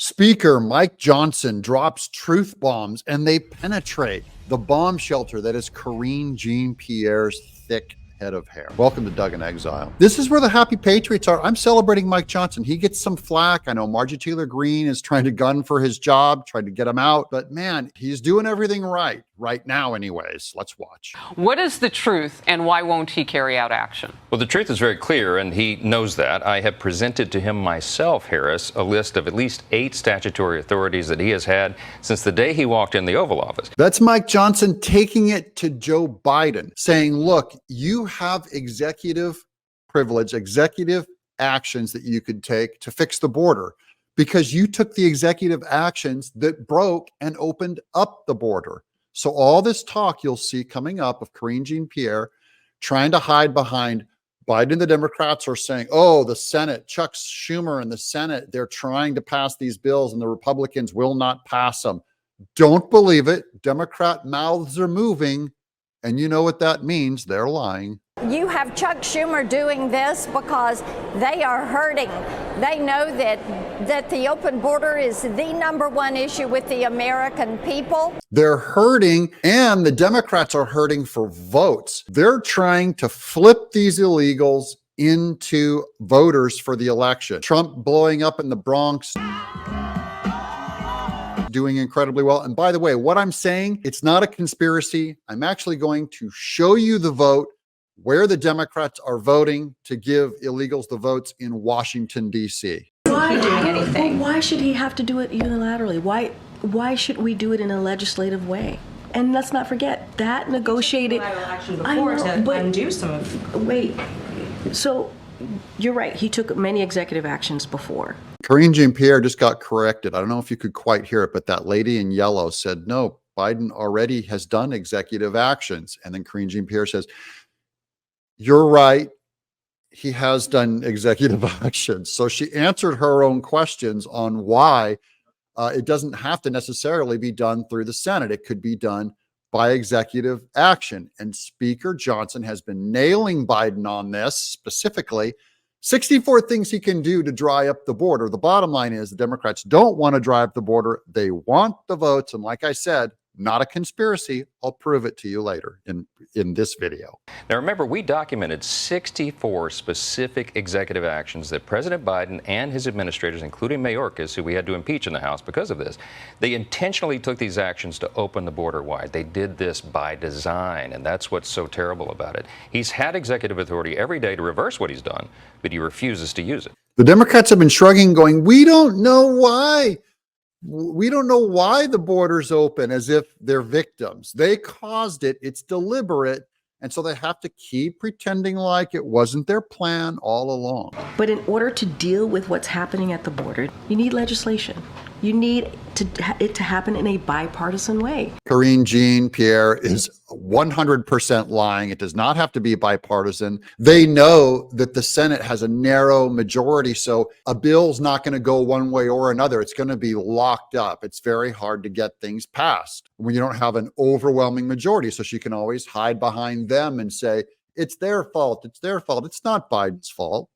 Speaker Mike Johnson drops truth bombs and they penetrate the bomb shelter that is Jeane-Pierre's thick head of hair. Welcome to Doug in Exile. This is where the happy patriots are. I'm celebrating Mike Johnson. He gets some flack. I know Marjorie Taylor Greene is trying to gun for his job, trying to get him out. But man, he's doing everything right now anyways. Let's watch. What is the truth and why won't he carry out action? Well, the truth is very clear, and he knows that. I have presented to him myself, Harris, a list of at least 8 statutory authorities that he has had since the day he walked in the Oval Office. That's Mike Johnson taking it to Joe Biden, saying, look, you have executive privilege, executive actions that you could take to fix the border because you took the executive actions that broke and opened up the border. So all this talk you'll see coming up of Jeane-Pierre trying to hide behind Biden and the Democrats are saying, oh, the Senate, Chuck Schumer and the Senate, they're trying to pass these bills and the Republicans will not pass them. Don't believe it. Democrat mouths are moving. And you know what that means. They're lying. You have Chuck Schumer doing this because they are hurting. They know that the open border is the #1 issue with the American people. They're hurting, and the Democrats are hurting for votes. They're trying to flip these illegals into voters for the election. Trump blowing up in the Bronx, doing incredibly well. And by the way, what I'm saying, it's not a conspiracy. I'm actually going to show you the vote where the Democrats are voting to give illegals the votes in Washington, D.C. Why doing anything? Why should he have to do it unilaterally? Why should we do it in a legislative way? And let's not forget that negotiated. I know, to undo some of. Wait, so you're right. He took many executive actions before. Jeane-Pierre just got corrected. I don't know if you could quite hear it, but that lady in yellow said, no, Biden already has done executive actions. And then Jeane-Pierre says, you're right. He has done executive actions. So she answered her own questions on why it doesn't have to necessarily be done through the Senate. It could be done by executive action. And Speaker Johnson has been nailing Biden on this specifically. 64 things he can do to dry up the border. The bottom line is the Democrats don't want to dry up the border. They want the votes. And like I said, not a conspiracy. I'll prove it to you later in this video. Now, remember, we documented 64 specific executive actions that President Biden and his administrators, including Mayorkas, who we had to impeach in the House because of this, they intentionally took these actions to open the border wide. They did this by design, and that's what's so terrible about it. He's had executive authority every day to reverse what he's done, but he refuses to use it. The Democrats have been shrugging, going, we don't know why. We don't know why the border's open, as if they're victims. They caused it. It's deliberate. And so they have to keep pretending like it wasn't their plan all along. But in order to deal with what's happening at the border, you need legislation. You need it to happen in a bipartisan way. Jeane-Pierre is 100% lying. It does not have to be bipartisan. They know that the Senate has a narrow majority, so a bill's not going to go one way or another. It's going to be locked up. It's very hard to get things passed when you don't have an overwhelming majority. So she can always hide behind them and say, it's their fault. It's their fault. It's not Biden's fault.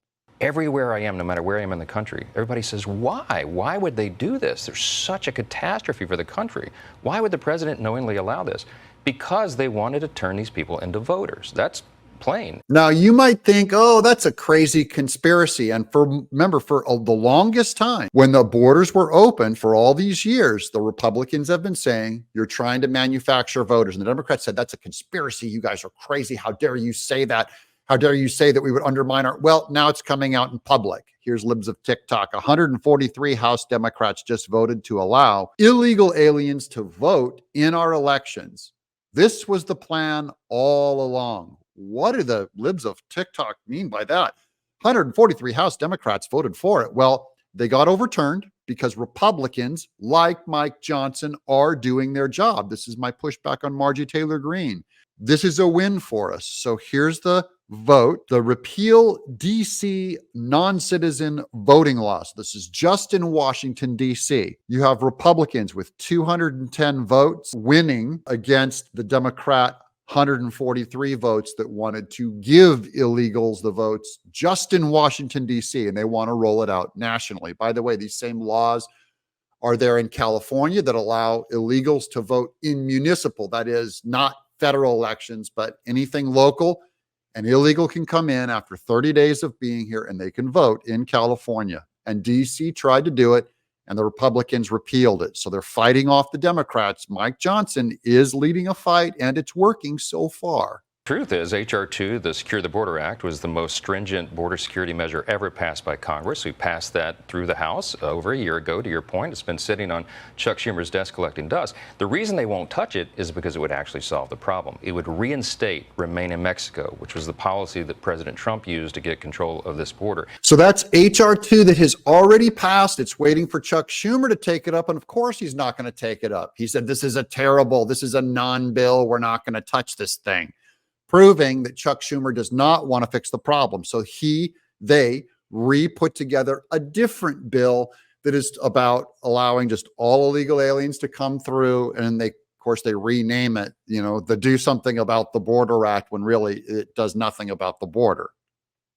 Everywhere I am, no matter where I am in the country, everybody says, why? Why would they do this? There's such a catastrophe for the country. Why would the president knowingly allow this? Because they wanted to turn these people into voters. That's plain. Now, you might think, oh, that's a crazy conspiracy. And remember, for the longest time, when the borders were open for all these years, the Republicans have been saying, you're trying to manufacture voters. And the Democrats said, that's a conspiracy. You guys are crazy. How dare you say that? How dare you say that we would undermine our... Well, now it's coming out in public. Here's libs of TikTok. 143 House Democrats just voted to allow illegal aliens to vote in our elections. This was the plan all along. What do the libs of TikTok mean by that? 143 House Democrats voted for it. Well, they got overturned because Republicans like Mike Johnson are doing their job. This is my pushback on Marjorie Taylor Greene. This is a win for us. So here's the vote, the repeal DC non-citizen voting laws. This is just in Washington, D.C. You have Republicans with 210 votes winning against the Democrat 143 votes that wanted to give illegals the votes just in Washington, D.C., and they want to roll it out nationally. By the way, these same laws are there in California that allow illegals to vote in municipal, that is not federal elections, but anything local. An illegal can come in after 30 days of being here and they can vote in California. And DC tried to do it and the Republicans repealed it. So they're fighting off the Democrats. Mike Johnson is leading a fight and it's working so far. Truth is, H.R. 2, the Secure the Border Act, was the most stringent border security measure ever passed by Congress. We passed that through the House over a year ago, to your point. It's been sitting on Chuck Schumer's desk collecting dust. The reason they won't touch it is because it would actually solve the problem. It would reinstate Remain in Mexico, which was the policy that President Trump used to get control of this border. So that's H.R. 2 that has already passed. It's waiting for Chuck Schumer to take it up. And of course, he's not going to take it up. He said, this is a non-bill. We're not going to touch this thing, proving that Chuck Schumer does not want to fix the problem. So they re-put together a different bill that is about allowing just all illegal aliens to come through. And of course, they rename it, the Do Something About the Border Act, when really it does nothing about the border.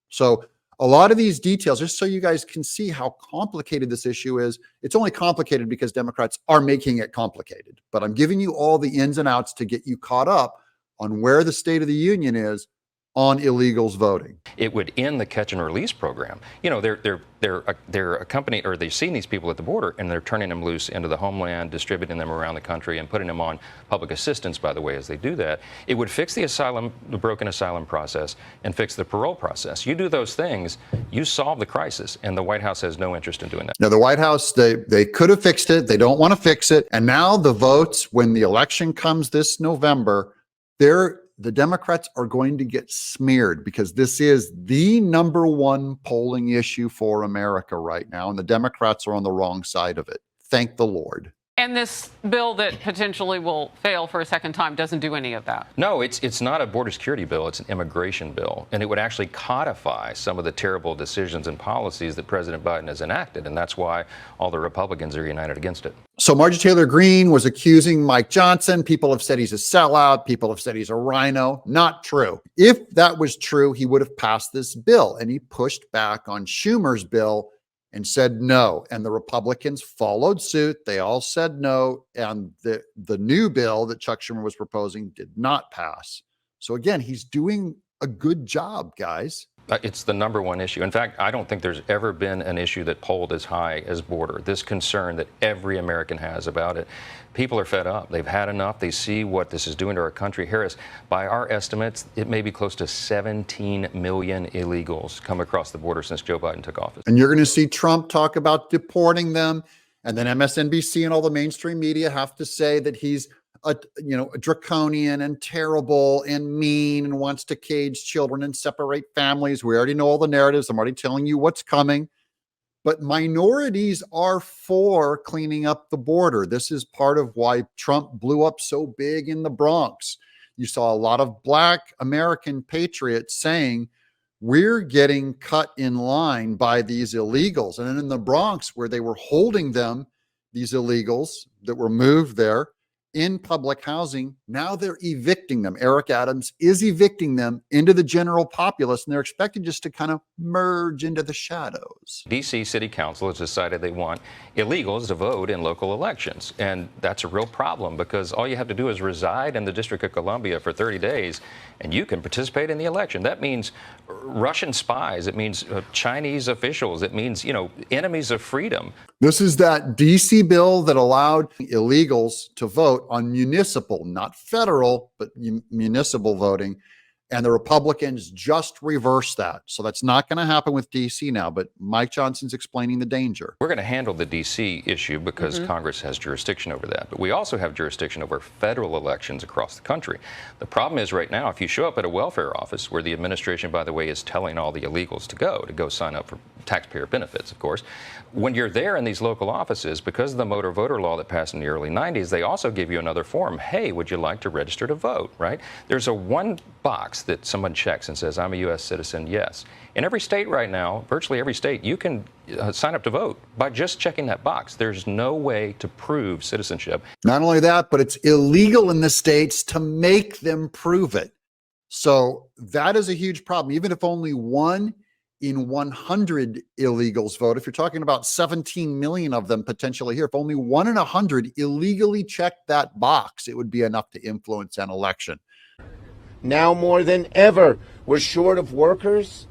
So a lot of these details, just so you guys can see how complicated this issue is, it's only complicated because Democrats are making it complicated. But I'm giving you all the ins and outs to get you caught up on where the State of the Union is on illegals voting. It would end the catch and release program. They're accompanied, or they've seen these people at the border and they're turning them loose into the homeland, distributing them around the country and putting them on public assistance, by the way, as they do that. It would fix the broken asylum process and fix the parole process. You do those things, you solve the crisis, and the White House has no interest in doing that. Now, the White House, they could have fixed it. They don't want to fix it. And now the votes, when the election comes this November, the Democrats are going to get smeared because this is the #1 polling issue for America right now. And the Democrats are on the wrong side of it. Thank the Lord. And this bill that potentially will fail for a second time doesn't do any of that. No, it's not a border security bill. It's an immigration bill. And it would actually codify some of the terrible decisions and policies that President Biden has enacted. And that's why all the Republicans are united against it. So Marjorie Taylor Greene was accusing Mike Johnson. People have said he's a sellout. People have said he's a rhino. Not true. If that was true, he would have passed this bill. And he pushed back on Schumer's bill and said no. And the Republicans followed suit. They all said no. And the new bill that Chuck Schumer was proposing did not pass. So again, he's doing a good job, guys. It's the #1 issue. In fact, I don't think there's ever been an issue that polled as high as border. This concern that every American has about it. People are fed up. They've had enough. They see what this is doing to our country. Harris, by our estimates, it may be close to 17 million illegals come across the border since Joe Biden took office. And you're going to see Trump talk about deporting them. And then MSNBC and all the mainstream media have to say that he's a draconian and terrible and mean and wants to cage children and separate families. We already know all the narratives. I'm already telling you what's coming. But minorities are for cleaning up the border. This is part of why Trump blew up so big in the Bronx. You saw a lot of Black American patriots saying, we're getting cut in line by these illegals. And then in the Bronx, where they were holding them, these illegals that were moved there, in public housing, now they're evicting them. Eric Adams is evicting them into the general populace, and they're expected just to kind of merge into the shadows. D.C. City Council has decided they want illegals to vote in local elections. And that's a real problem because all you have to do is reside in the District of Columbia for 30 days and you can participate in the election. That means Russian spies. It means Chinese officials. It means, enemies of freedom. This is that D.C. bill that allowed illegals to vote on municipal, not federal, but municipal voting. And the Republicans just reversed that. So that's not going to happen with D.C. now, but Mike Johnson's explaining the danger. We're going to handle the D.C. issue because Congress has jurisdiction over that. But we also have jurisdiction over federal elections across the country. The problem is right now, if you show up at a welfare office where the administration, by the way, is telling all the illegals to go sign up for taxpayer benefits, of course, when you're there in these local offices, because of the motor voter law that passed in the early 90s, they also give you another form. Hey, would you like to register to vote, right? There's a one box that someone checks and says, I'm a U.S. citizen, yes. In every state right now, virtually every state, you can sign up to vote by just checking that box. There's no way to prove citizenship. Not only that, but it's illegal in the states to make them prove it. So that is a huge problem. Even if only one in 100 illegals vote, if you're talking about 17 million of them potentially here, if only 1 in 100 illegally checked that box, it would be enough to influence an election. Now more than ever, we're short of workers.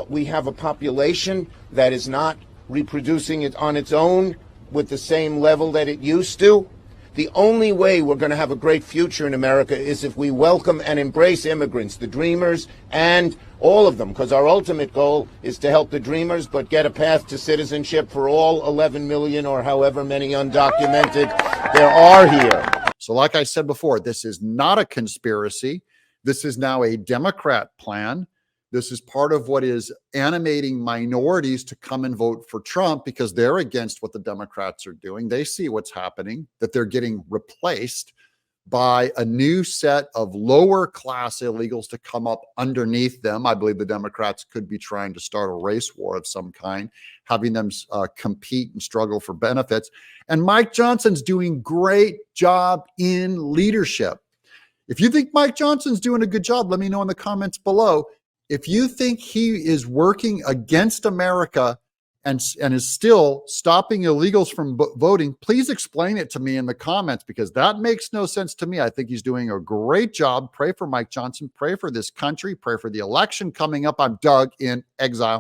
We have a population that is not reproducing it on its own with the same level that it used to. The only way we're going to have a great future in America is if we welcome and embrace immigrants, the dreamers, and all of them, because our ultimate goal is to help the dreamers, but get a path to citizenship for all 11 million or however many undocumented there are here. So like I said before, this is not a conspiracy. This is now a Democrat plan. This is part of what is animating minorities to come and vote for Trump because they're against what the Democrats are doing. They see what's happening, that they're getting replaced by a new set of lower class illegals to come up underneath them. I believe the Democrats could be trying to start a race war of some kind, having them compete and struggle for benefits. And Mike Johnson's doing great job in leadership. If you think Mike Johnson's doing a good job, let me know in the comments below. If you think he is working against America and is still stopping illegals from voting, please explain it to me in the comments, because that makes no sense to me. I think he's doing a great job. Pray for Mike Johnson. Pray for this country. Pray for the election coming up. I'm Doug in Exile.